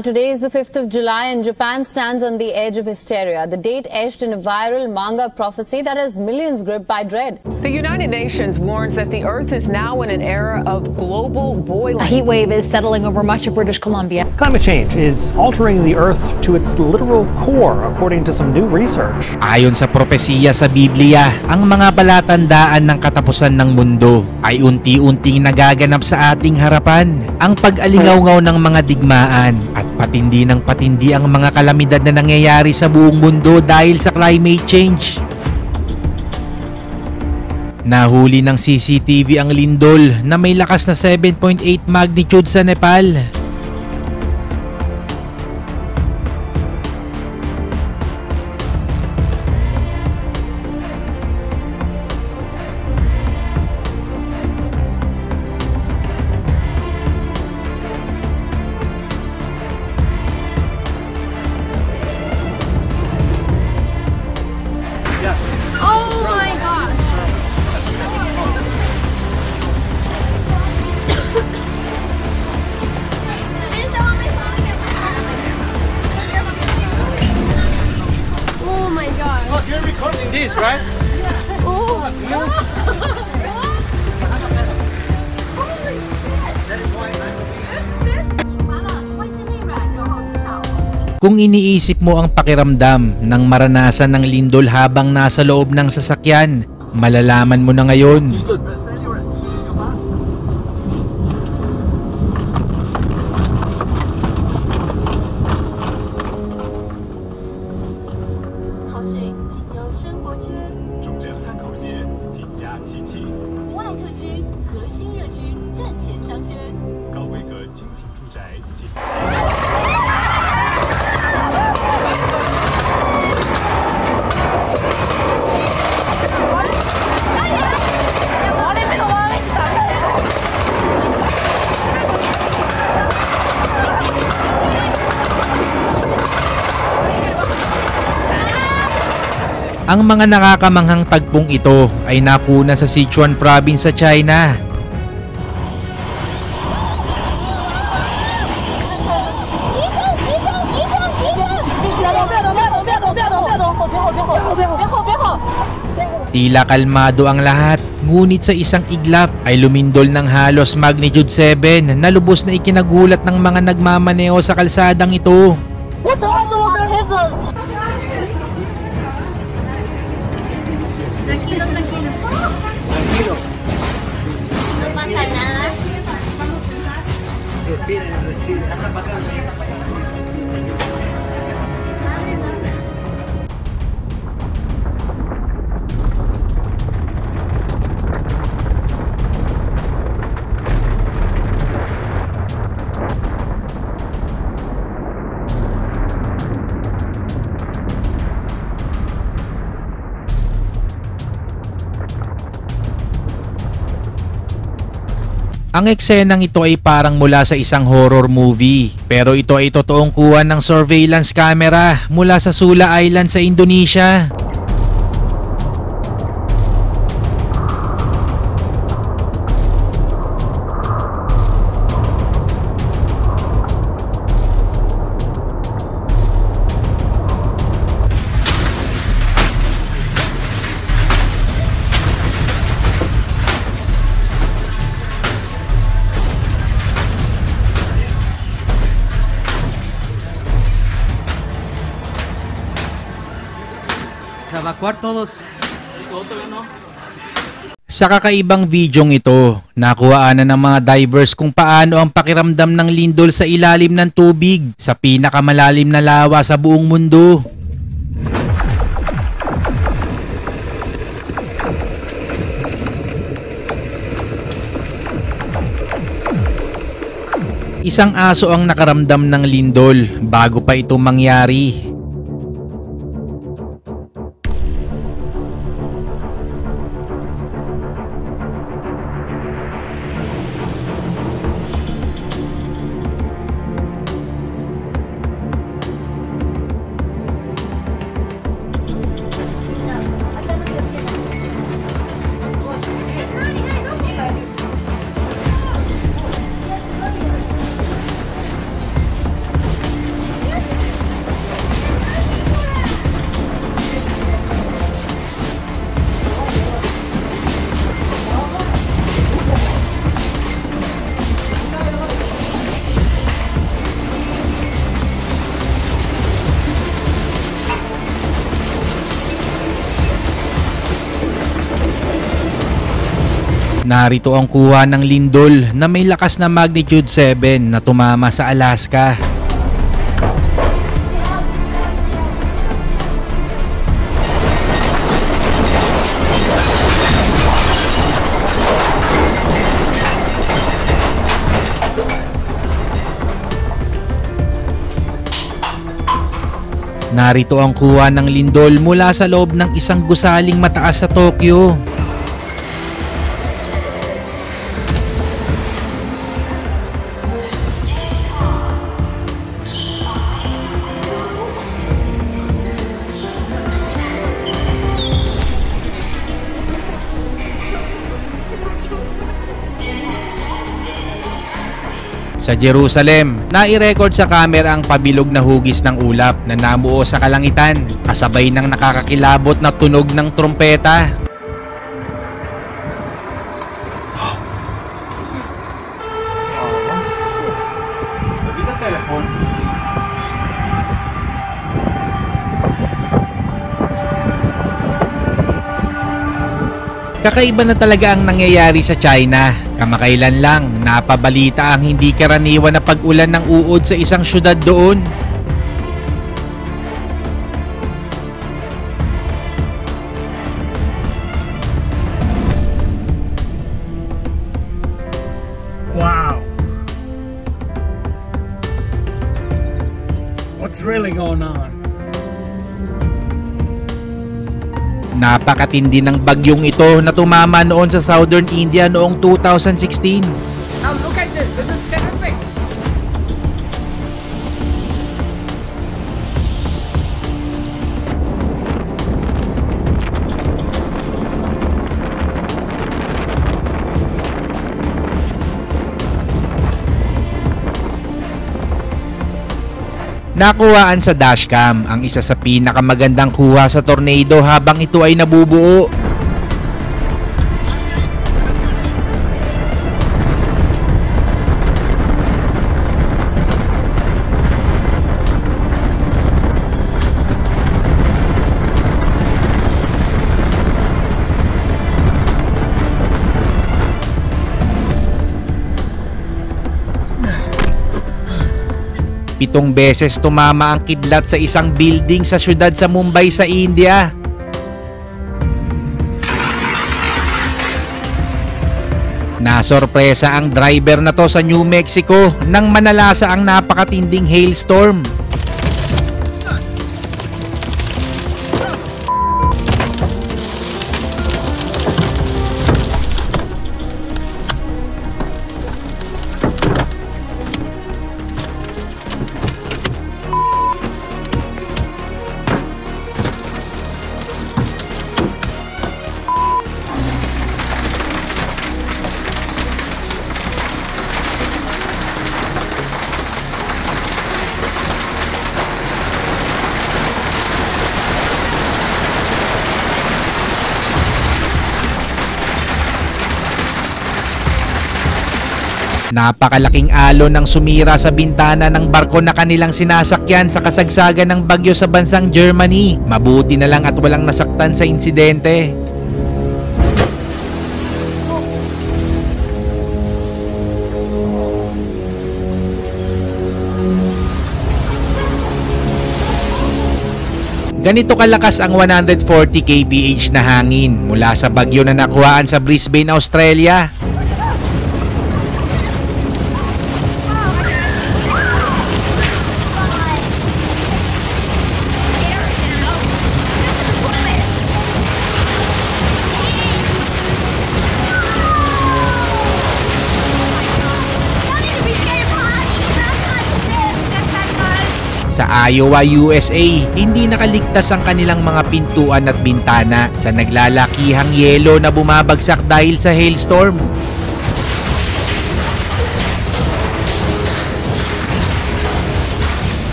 Today is the 5th of July and Japan stands on the edge of hysteria. The date etched in a viral manga prophecy that has millions gripped by dread. The United Nations warns that the Earth is now in an era of global boiling. A heat wave is settling over much of British Columbia. Climate change is altering the Earth to its literal core, according to some new research. Ayon sa propesiya sa Biblia, ang mga palatandaan ng katapusan ng mundo ay unti-unting nagaganap sa ating harapan. Ang pag-alingaw-ngaw ng mga digmaan at patindi ng patindi ang mga kalamidad na nangyayari sa buong mundo dahil sa climate change. Nahuli ng CCTV ang lindol na may lakas na 7.8 magnitude sa Nepal. You're recording this, right? Yeah. Oh. Kung iniisip mo ang pakiramdam ng maranasan ng lindol habang nasa loob ng sasakyan, malalaman mo na ngayon. Ang mga nakakamanghang tagpong ito ay napuna sa Sichuan Province sa China. Tila kalmado ang lahat, ngunit sa isang iglap ay lumindol ng halos magnitude 7 na lubos na ikinagulat ng mga nagmamaneo sa kalsadang ito. Tranquilo, tranquilo. Tranquilo. No pasa nada. Respiren, respiren. Ang eksenang ito ay parang mula sa isang horror movie, pero ito ay totoong kuha ng surveillance camera mula sa Sula Island sa Indonesia. Evacuar todos. Sa kakaibang videong ito, nakuhaan na ng mga divers kung paano ang pakiramdam ng lindol sa ilalim ng tubig sa pinakamalalim na lawa sa buong mundo. Isang aso ang nakaramdam ng lindol bago pa ito mangyari. Narito ang kuha ng lindol na may lakas na magnitude 7 na tumama sa Alaska. Narito ang kuha ng lindol mula sa loob ng isang gusaling mataas sa Tokyo. Sa Jerusalem, nai-record sa camera ang pabilog na hugis ng ulap na namuo sa kalangitan kasabay ng nakakakilabot na tunog ng trompeta. Kakaiba na talaga ang nangyayari sa China. Kamakailan lang, napabalita ang hindi karaniwan na pag-ulan ng uod sa isang syudad doon. Wow. What's really going on? Napakatindi ng bagyong ito na tumama noon sa Southern India noong 2016. Now look at this. This is terrific. Nakuhaan sa dashcam ang isa sa pinakamagandang kuha sa tornado habang ito ay nabubuo. Pitong beses tumama ang kidlat sa isang building sa syudad sa Mumbai sa India. Nasorpresa ang driver na to sa New Mexico nang manalasa ang napakatinding hailstorm. Napakalaking alon ang sumira sa bintana ng barko na kanilang sinasakyan sa kasagsagan ng bagyo sa bansang Germany. Mabuti na lang at walang nasaktan sa insidente. Ganito kalakas ang 140 kph na hangin mula sa bagyo na nakuhaan sa Brisbane, Australia. Sa Iowa, USA, hindi nakaligtas ang kanilang mga pintuan at bintana sa naglalakihang yelo na bumabagsak dahil sa hailstorm.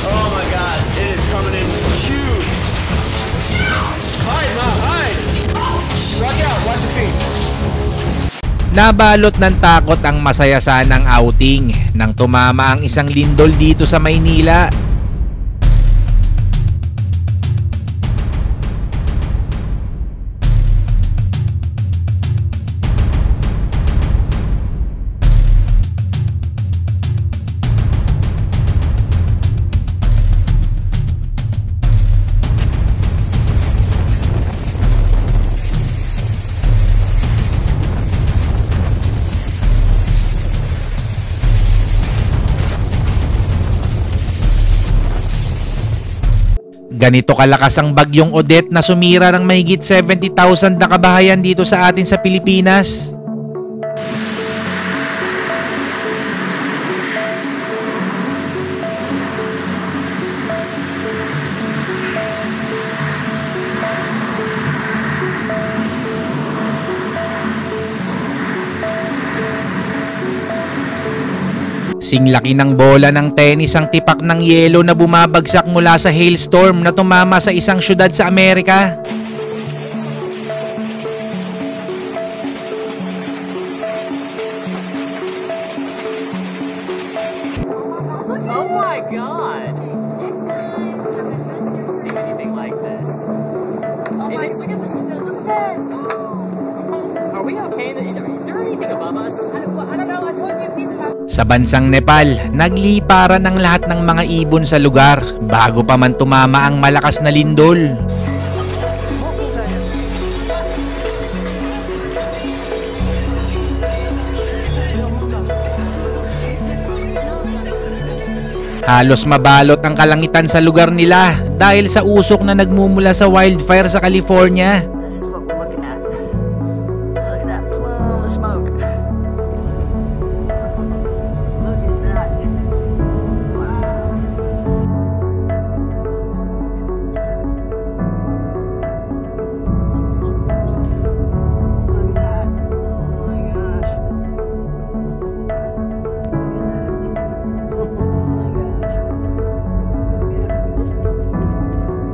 Oh my God! It is coming in huge. Hide, Ma, hide! Rock out. Watch your feet. Nabalot ng takot ang masaya sanang outing nang tumama ang isang lindol dito sa Maynila. Ganito kalakas ang bagyong Odette na sumira ng mahigit 70,000 na kabahayan dito sa atin sa Pilipinas. Singlaki ng bola ng tennis ang tipak ng yelo na bumabagsak mula sa hailstorm na tumama sa isang syudad sa Amerika. Oh my God! See anything like this? Oh my, look at the fence. Are we okay? Is there anything above us? I don't know. I told you a piece of my... Sa bansang Nepal, nagliparan ang lahat ng mga ibon sa lugar bago pa man tumama ang malakas na lindol. Halos mabalot ang kalangitan sa lugar nila dahil sa usok na nagmumula sa wildfire sa California. This is what we're looking at. Look at that plume of smoke. Look at that. Wow. Look at that. Oh my gosh. Look at that.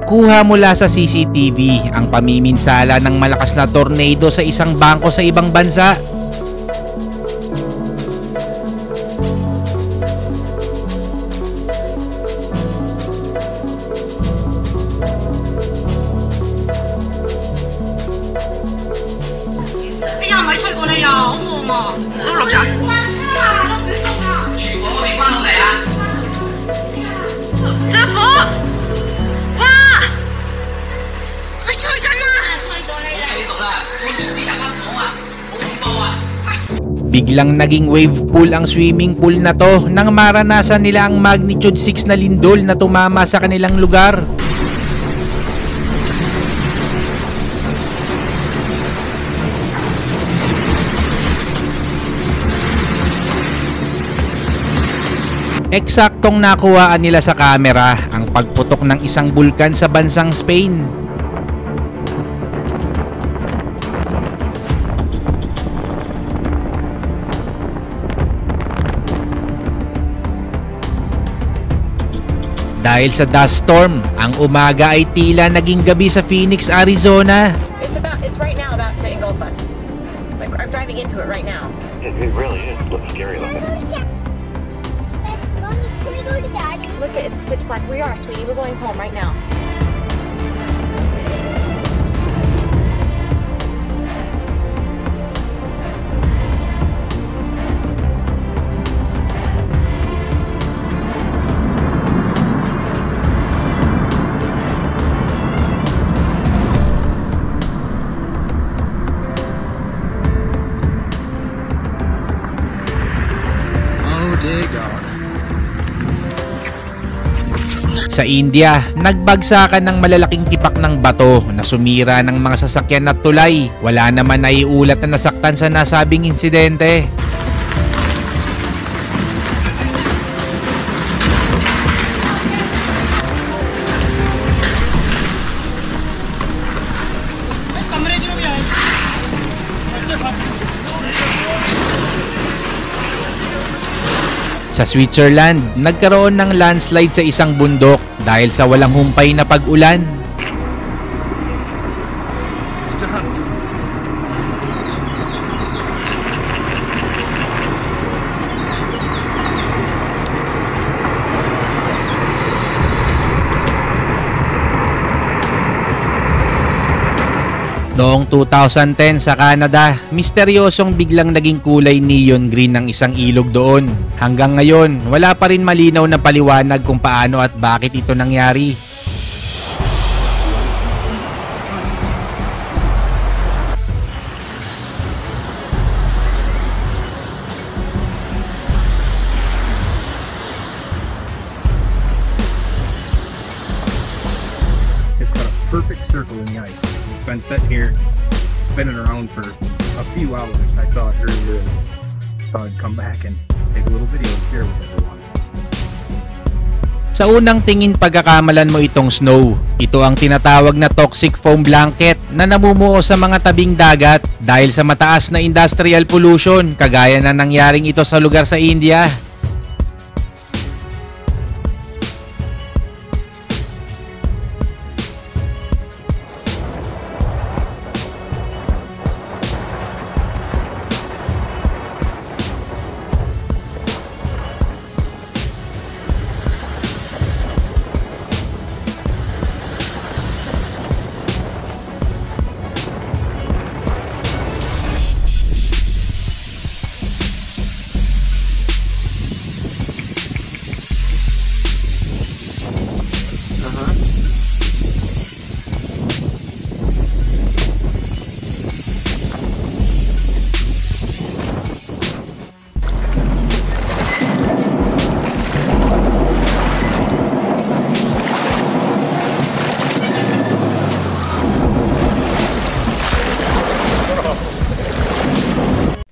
Kuha mula sa CCTV ang pamiminsala ng malakas na tornado sa isang bangko sa ibang bansa. Biglang naging wave pool ang swimming pool na to nang maranasan nila ang magnitude 6 na lindol na tumama sa kanilang lugar. Eksaktong nakuhaan nila sa kamera ang pagputok ng isang bulkan sa bansang Spain. Dahil sa dust storm, ang umaga ay tila naging gabi sa Phoenix, Arizona. It's right now about to engulf us. Like I'm driving into it right now. It really is. It looks scary looking. Mommy, can we go to Daddy? Look, it's pitch black. We are, sweetie. We're going home right now. Sa India, nagbagsakan ng malalaking tipak ng bato na sumira ng mga sasakyan at tulay. Wala naman na iulat na nasaktan sa nasabing insidente. Sa Switzerland, nagkaroon ng landslide sa isang bundok dahil sa walang humpay na pag-ulan. Noong 2010 sa Canada, misteryosong biglang naging kulay neon green ng isang ilog doon. Hanggang ngayon, wala pa rin malinaw na paliwanag kung paano at bakit ito nangyari. circle in the ice. It's been set here, spinning around for a few hours. I saw it earlier and thought I'd come back and take a little video and share with everyone. Sa unang tingin pagkakamalan mo itong snow. Ito ang tinatawag na toxic foam blanket na namumuo sa mga tabing dagat dahil sa mataas na industrial pollution kagaya na nangyaring ito sa lugar sa India.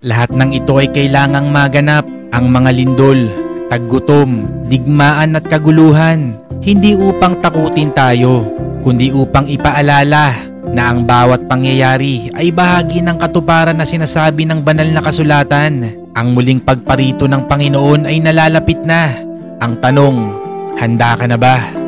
Lahat ng ito ay kailangang maganap, ang mga lindol, taggutom, digmaan at kaguluhan, hindi upang takutin tayo, kundi upang ipaalala na ang bawat pangyayari ay bahagi ng katuparan na sinasabi ng banal na kasulatan. Ang muling pagparito ng Panginoon ay nalalapit na. Ang tanong, handa ka na ba?